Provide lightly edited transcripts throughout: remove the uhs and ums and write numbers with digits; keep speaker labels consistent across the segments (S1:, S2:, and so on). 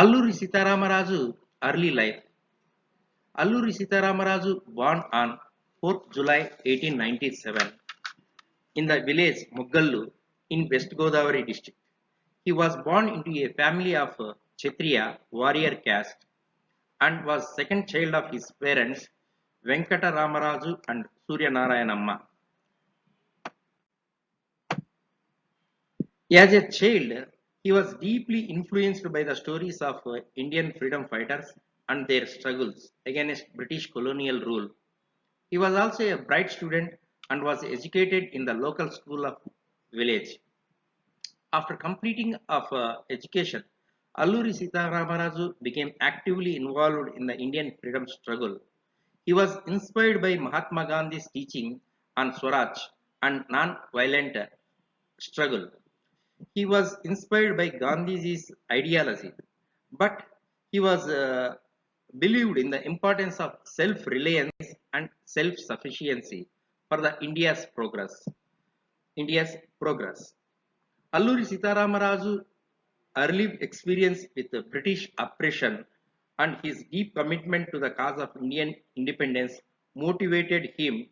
S1: Alluri Sitaramaraju early life. Alluri Sitaramaraju born on 4th July 1897 in the village Muggallu in West Godavari district. He was born into a family of Kshatriya warrior caste and was second child of his parents Venkata Ramaraju and Surya Narayanamma. As a child, he was deeply influenced by the stories of Indian freedom fighters and their struggles against British colonial rule. He was also a bright student and was educated in the local school of village. After completing of education, Alluri Sitaramaraju became actively involved in the Indian freedom struggle. He was inspired by Mahatma Gandhi's teaching on Swaraj and non-violent struggle. He was inspired by Gandhi's ideology, but he was believed in the importance of self-reliance and self-sufficiency for the India's progress. India's progress. Alluri Sitaramaraju early experience with the British oppression and his deep commitment to the cause of Indian independence motivated him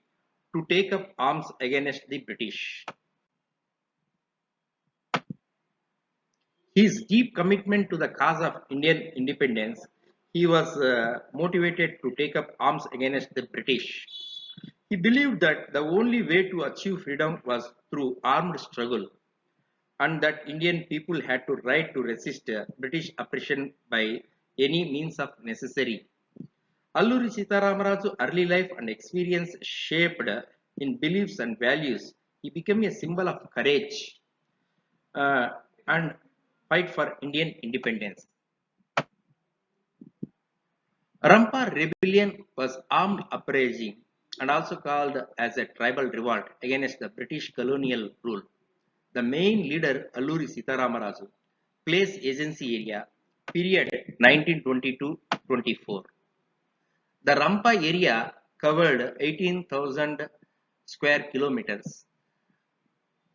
S1: to take up arms against the British. His deep commitment to the cause of Indian independence, he was motivated to take up arms against the British. He believed that the only way to achieve freedom was through armed struggle and that Indian people had to right to resist British oppression by any means of necessary. Alluri Sitaramaraju early life and experience shaped in beliefs and values. He became a symbol of courage uh, and fight for Indian independence. Rampa rebellion was armed uprising and also called as a tribal revolt against the British colonial rule. The main leader Alluri Sitaramaraju, place agency area, period 1922-24. The Rampa area covered 18,000 square kilometers,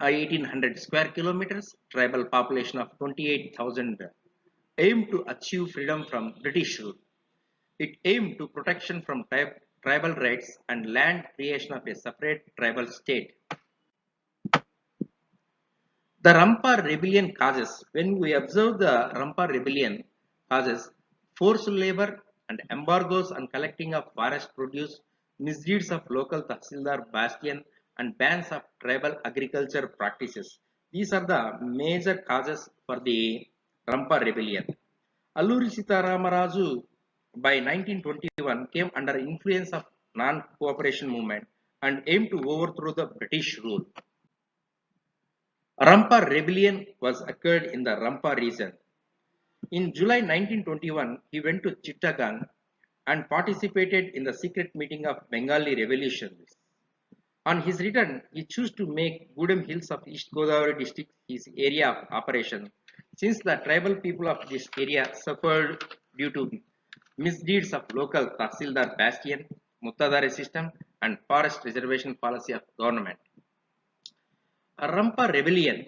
S1: 1800 square kilometers, tribal population of 28,000, aimed to achieve freedom from British rule. It aimed to protection from tribal rights and land creation of a separate tribal state. The Rampa rebellion causes, when we observe the Rampa rebellion causes, forced labor and embargoes on collecting of forest produce, misdeeds of local Tahsildar bastion and bans of tribal agriculture practices. These are the major causes for the Rampa rebellion. Alluri Sitaramaraju by 1921 came under influence of non-cooperation movement and aimed to overthrow the British rule. Rampa rebellion was occurred in the Rampa region. In July 1921, he went to Chittagong and participated in the secret meeting of Bengali revolutionists. On his return, he chose to make Gudem Hills of East Godavari district his area of operation, since the tribal people of this area suffered due to misdeeds of local Tahsildar bastion, Muttadare system, and forest reservation policy of government. A Rampa rebellion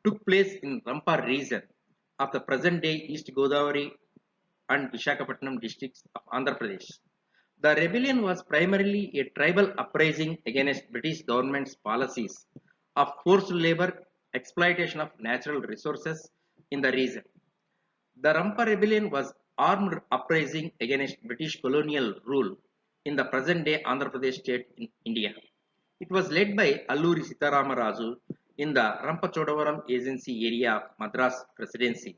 S1: took place in Rampa region of the present-day East Godavari and Visakhapatnam districts of Andhra Pradesh. The rebellion was primarily a tribal uprising against British government's policies of forced labor, exploitation of natural resources in the region. The Rampa rebellion was armed uprising against British colonial rule in the present-day Andhra Pradesh state in India. It was led by Alluri Sitaramaraju in the Rampachodavaram agency area of Madras Presidency.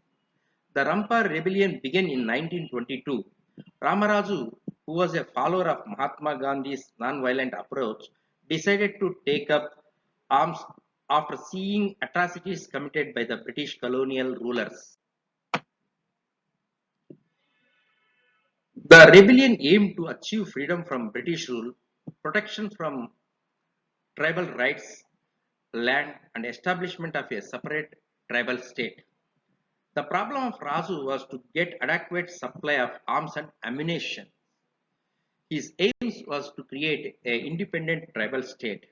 S1: The Rampa rebellion began in 1922. Ramaraju, who was a follower of Mahatma Gandhi's non-violent approach, decided to take up arms after seeing atrocities committed by the British colonial rulers. The rebellion aimed to achieve freedom from British rule, protection from tribal rights, land, and establishment of a separate tribal state. The problem of Raju was to get adequate supply of arms and ammunition. His aims was to create an independent tribal state.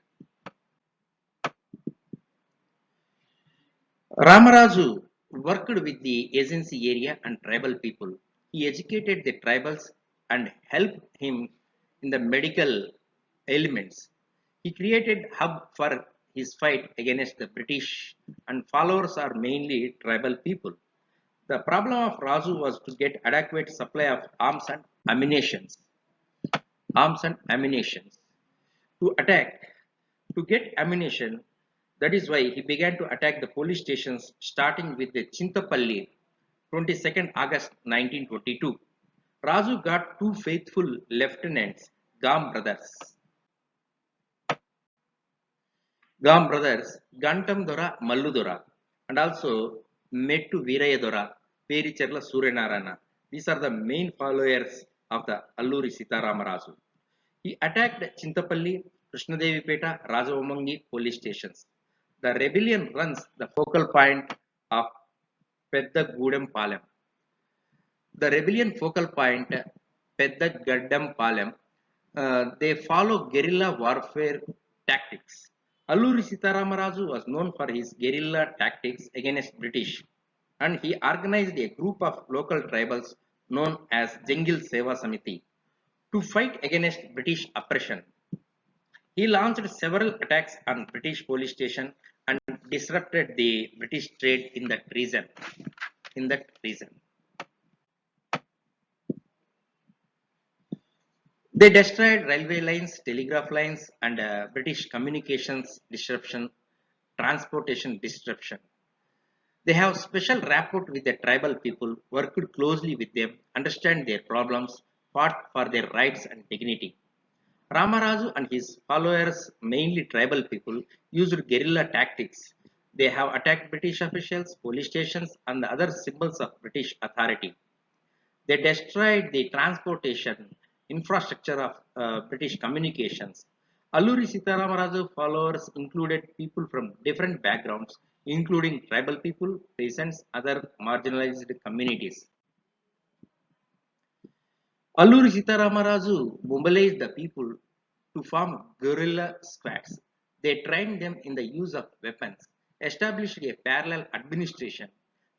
S1: Ramaraju worked with the agency area and tribal people. He educated the tribals and helped him in the medical ailments. He created hub for his fight against the British, and followers are mainly tribal people. The problem of Razu was to get adequate supply of arms and ammunitions to attack, to get ammunition. That is why he began to attack the police stations, starting with the Chintapalli, 22nd August 1922. Razu got two faithful lieutenants, Gam brothers. Gam brothers, Gantam Dora, Mallu Dora, and also Mettu Viraya Dora, Pericherla Surenarana. These are the main followers of the Alluri Sitaramaraju. He attacked Chintapalli, Krishnadevipeta, Rajavamangi police stations. The rebellion runs the focal point of Peddagudem Palem. The rebellion focal point, Peddagaddam Palem, they follow guerrilla warfare tactics. Alluri Sitaramaraju was known for his guerrilla tactics against British, and he organized a group of local tribals known as Jengil Seva Samiti to fight against British oppression. He launched several attacks on British police station and disrupted the British trade in that region. In that region, they destroyed railway lines, telegraph lines, and British communications disruption, transportation disruption. They have special rapport with the tribal people, worked closely with them, understand their problems, fought for their rights and dignity. Ramaraju and his followers, mainly tribal people, used guerrilla tactics. They have attacked British officials, police stations, and the other symbols of British authority. They destroyed the transportation infrastructure of British communications. Alluri Sitaramaraju followers included people from different backgrounds, including tribal people, peasants, other marginalized communities. Alluri Sitaramaraju mobilized the people to form guerrilla squads. They trained them in the use of weapons, established a parallel administration.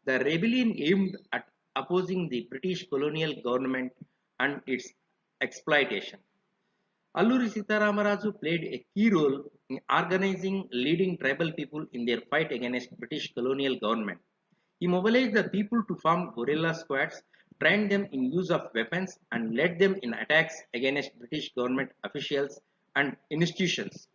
S1: The rebellion aimed at opposing the British colonial government and its exploitation. Alluri Sitaramaraju played a key role in organizing leading tribal people in their fight against British colonial government. He mobilized the people to form guerrilla squads, trained them in use of weapons, and led them in attacks against British government officials and institutions.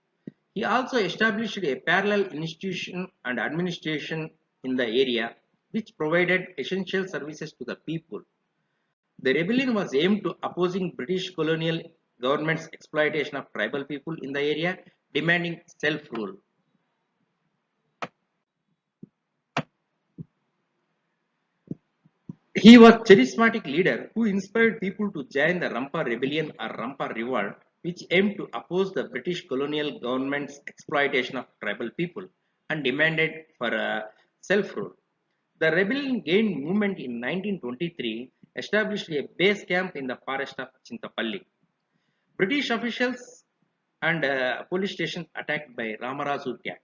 S1: He also established a parallel institution and administration in the area which provided essential services to the people. The rebellion was aimed to opposing British colonial government's exploitation of tribal people in the area, demanding self-rule. He was a charismatic leader who inspired people to join the Rampa rebellion or Rampa revolt, which aimed to oppose the British colonial government's exploitation of tribal people and demanded for self-rule. The rebellion gained movement in 1923, established a base camp in the forest of Chintapalli. British officials and police stations attacked by Ramaraju gang.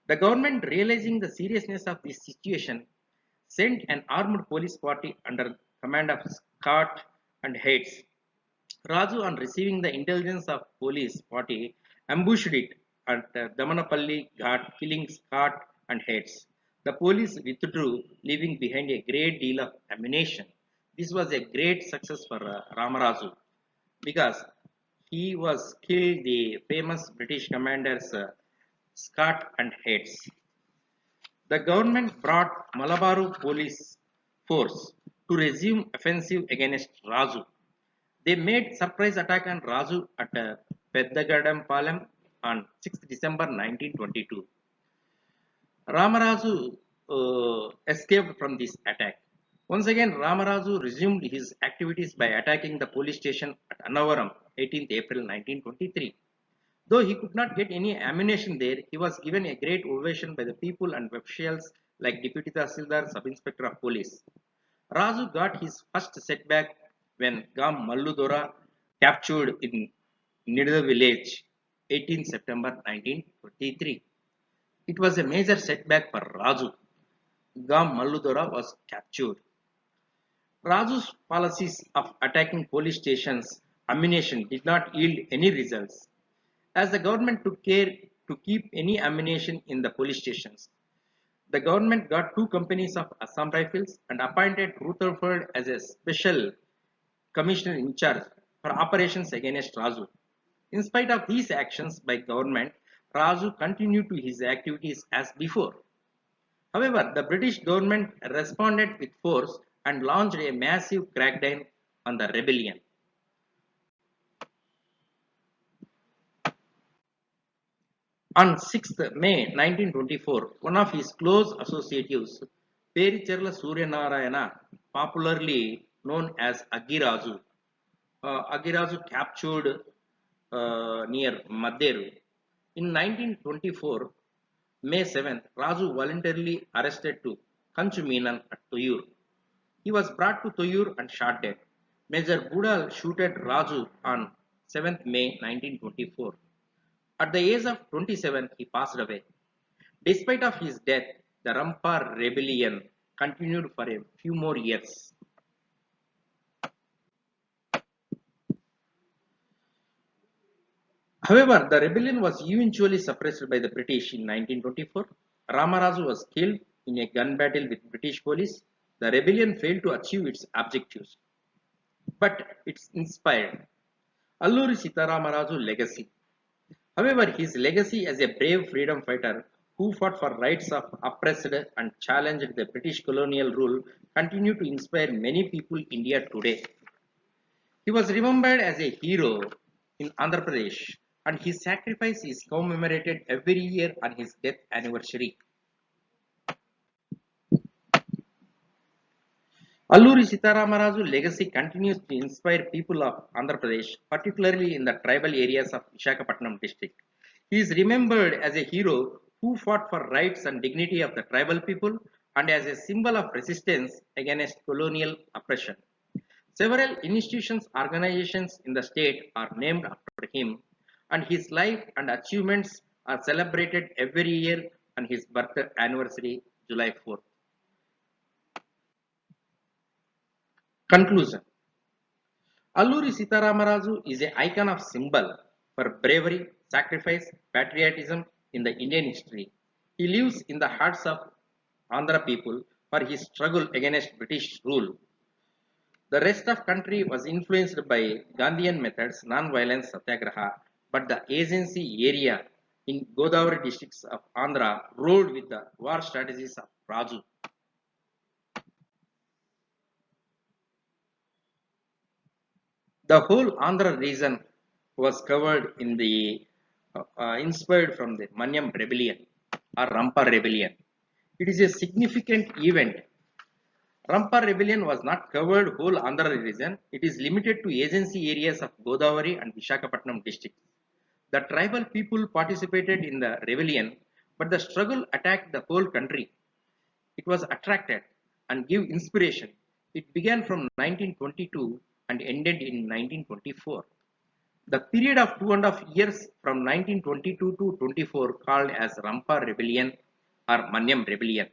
S1: The government, realizing the seriousness of this situation, sent an armed police party under command of Scott and Heads. Raju, on receiving the intelligence of police party, ambushed it at Damanapalli Ghat, killing Scott and Heads. The police withdrew, leaving behind a great deal of ammunition. This was a great success for Ramaraju because he was killed the famous British commanders Scott and Heads. The government brought Malabaru police force to resume offensive against Raju. They made surprise attack on Raju at Peddagadam Palam on 6th December 1922. Ramaraju escaped from this attack. Once again, Ramaraju resumed his activities by attacking the police station at Annavaram, 18th April 1923. Though he could not get any ammunition there, he was given a great ovation by the people and officials like Deputy Tahsildar, Sub-Inspector of Police. Raju got his first setback when Gam Malludora captured in Nidda village, 18 September 1923. It was a major setback for Raju. Gam Malludora was captured. Raju's policies of attacking police stations, ammunition did not yield any results, as the government took care to keep any ammunition in the police stations. The government got two companies of Assam Rifles and appointed Rutherford as a special commissioner in charge for operations against Raju. In spite of these actions by government, Raju continued to his activities as before. However, the British government responded with force and launched a massive crackdown on the rebellion. On 6th May 1924, one of his close associates, Pericherla Suryanarayana, popularly known as Agiraju, Agiraju captured near Maderu. In 1924, May 7th, Raju voluntarily arrested to Kanchuminan at Toyur. He was brought to Toyur and shot dead. Major Budal shot Raju on 7th May 1924. At the age of 27, he passed away. Despite of his death, the Rampa rebellion continued for a few more years. However, the rebellion was eventually suppressed by the British in 1924. Ramaraju was killed in a gun battle with British police. The rebellion failed to achieve its objectives, but it inspired Alluri Sitaramaraju legacy. However, his legacy as a brave freedom fighter who fought for rights of oppressed and challenged the British colonial rule continued to inspire many people in India today. He was remembered as a hero in Andhra Pradesh, and his sacrifice is commemorated every year on his death anniversary. Alluri Sitaramaraju legacy continues to inspire people of Andhra Pradesh, particularly in the tribal areas of Visakhapatnam district. He is remembered as a hero who fought for rights and dignity of the tribal people and as a symbol of resistance against colonial oppression. Several institutions, organizations in the state are named after him, and his life and achievements are celebrated every year on his birth anniversary, July 4th. Conclusion. Alluri Sitaramaraju is an icon of symbol for bravery, sacrifice, patriotism in the Indian history. He lives in the hearts of Andhra people for his struggle against British rule. The rest of country was influenced by Gandhian methods, non-violence satyagraha, but the agency area in Godavari districts of Andhra ruled with the war strategies of Raju. The whole Andhra region was covered in the inspired from the Manyam rebellion or Rampa rebellion. It is a significant event. Rampa rebellion was not covered whole Andhra region. It is limited to agency areas of Godavari and Visakhapatnam districts. The tribal people participated in the rebellion, but the struggle attacked the whole country. It was attracted and gave inspiration. It began from 1922 and ended in 1924. The period of 2.5 years from 1922 to 24 called as Rampa Rebellion or Manyam Rebellion.